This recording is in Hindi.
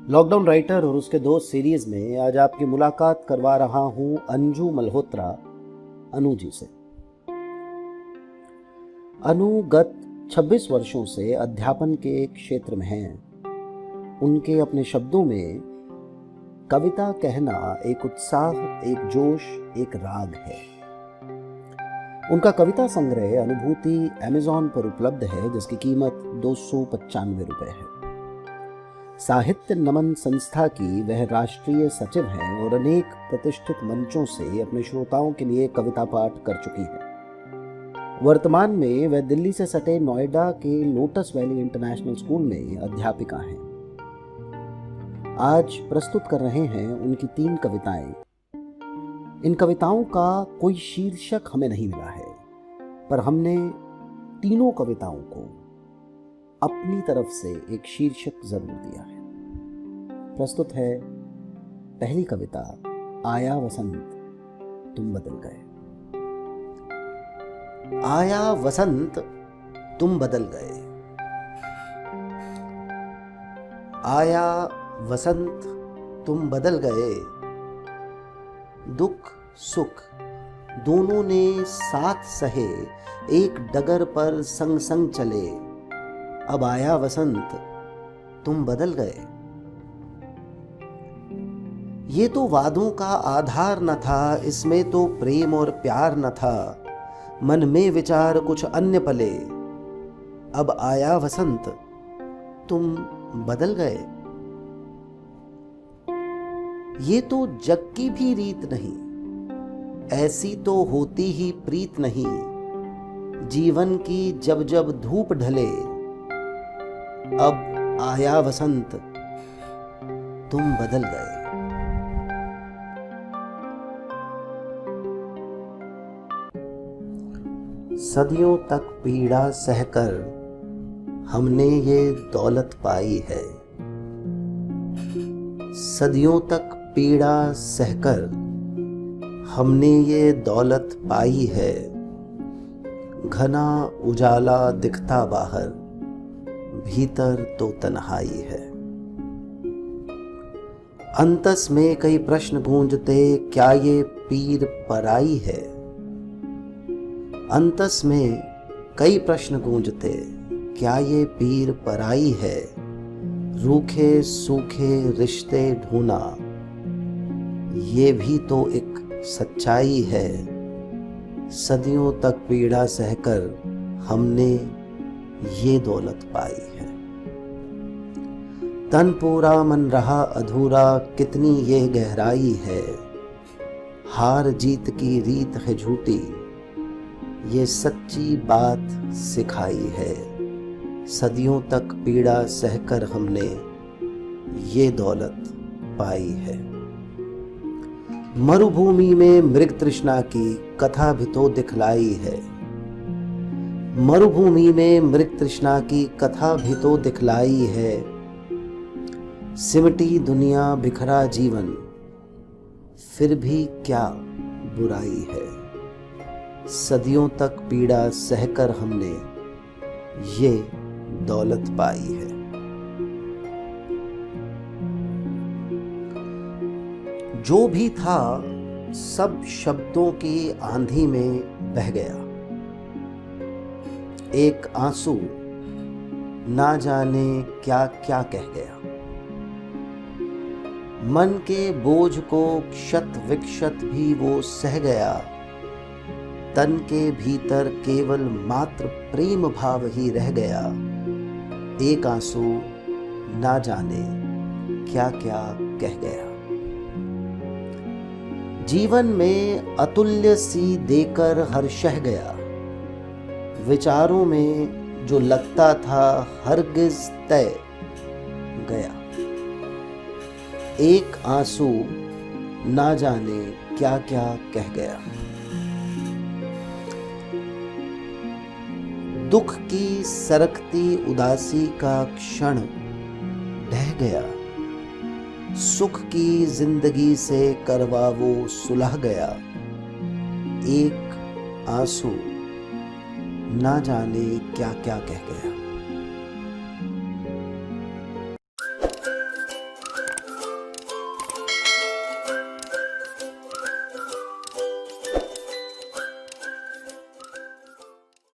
लॉकडाउन राइटर और उसके दोस्त सीरीज में आज आपकी मुलाकात करवा रहा हूं अंजू मल्होत्रा अनु जी से। अनु गत 26 वर्षों से अध्यापन के क्षेत्र में हैं। उनके अपने शब्दों में कविता कहना एक उत्साह, एक जोश, एक राग है। उनका कविता संग्रह अनुभूति अमेज़न पर उपलब्ध है, जिसकी कीमत 295 रुपये है। साहित्य नमन संस्था की वह राष्ट्रीय सचिव हैं और अनेक प्रतिष्ठित मंचों से अपने श्रोताओं के लिए कविता पाठ कर चुकी हैं। वर्तमान में वह दिल्ली से सटे नोएडा के लोटस वैली इंटरनेशनल स्कूल में अध्यापिका हैं। आज प्रस्तुत कर रहे हैं उनकी 3 कविताएं। इन कविताओं का कोई शीर्षक हमें नहीं मिला है, पर हमने तीनों कविताओं को अपनी तरफ से एक शीर्षक जरूर दिया है। प्रस्तुत है पहली कविता, आया वसंत तुम बदल गए। आया वसंत तुम बदल गए, आया वसंत तुम बदल गए। दुख सुख दोनों ने साथ सहे, एक डगर पर संग संग चले। अब आया वसंत तुम बदल गए। ये तो वादों का आधार न था, इसमें तो प्रेम और प्यार न था। मन में विचार कुछ अन्य पले। अब आया वसंत तुम बदल गए। ये तो जग की भी रीत नहीं, ऐसी तो होती ही प्रीत नहीं। जीवन की जब जब धूप ढले, अब आया वसंत तुम बदल गए। सदियों तक पीड़ा सहकर हमने ये दौलत पाई है। सदियों तक पीड़ा सहकर हमने ये दौलत पाई है। घना उजाला दिखता बाहर, भीतर तो तन्हाई है। अंतस में कई प्रश्न गूंजते, क्या ये पीर पराई है। अंतस में कई प्रश्न गूंजते, क्या ये पीर पराई है। रूखे सूखे रिश्ते ढूंढना, ये भी तो एक सच्चाई है। सदियों तक पीड़ा सहकर हमने ये दौलत पाई है। तन पूरा मन रहा अधूरा, कितनी ये गहराई है। हार जीत की रीत है झूठी, ये सच्ची बात सिखाई है। सदियों तक पीड़ा सहकर हमने ये दौलत पाई है। मरुभूमि में मृग तृष्णा की कथा भी तो दिखलाई है। मरुभूमि में मृग तृष्णा की कथा भी तो दिखलाई है। सिमटी दुनिया बिखरा जीवन, फिर भी क्या बुराई है। सदियों तक पीड़ा सहकर हमने ये दौलत पाई है। जो भी था सब शब्दों की आंधी में बह गया। एक आंसू ना जाने क्या क्या कह गया। मन के बोझ को क्षत विक्षत भी वो सह गया। तन के भीतर केवल मात्र प्रेम भाव ही रह गया। एक आंसू ना जाने क्या क्या कह गया। जीवन में अतुल्य सी देकर हर शह गया। विचारों में जो लगता था हरगिज तय गया। एक आंसू ना जाने क्या क्या कह गया। दुख की सरकती उदासी का क्षण ढह गया। सुख की जिंदगी से करवा वो सुलह गया। एक आंसू ना जाने क्या क्या कह गया।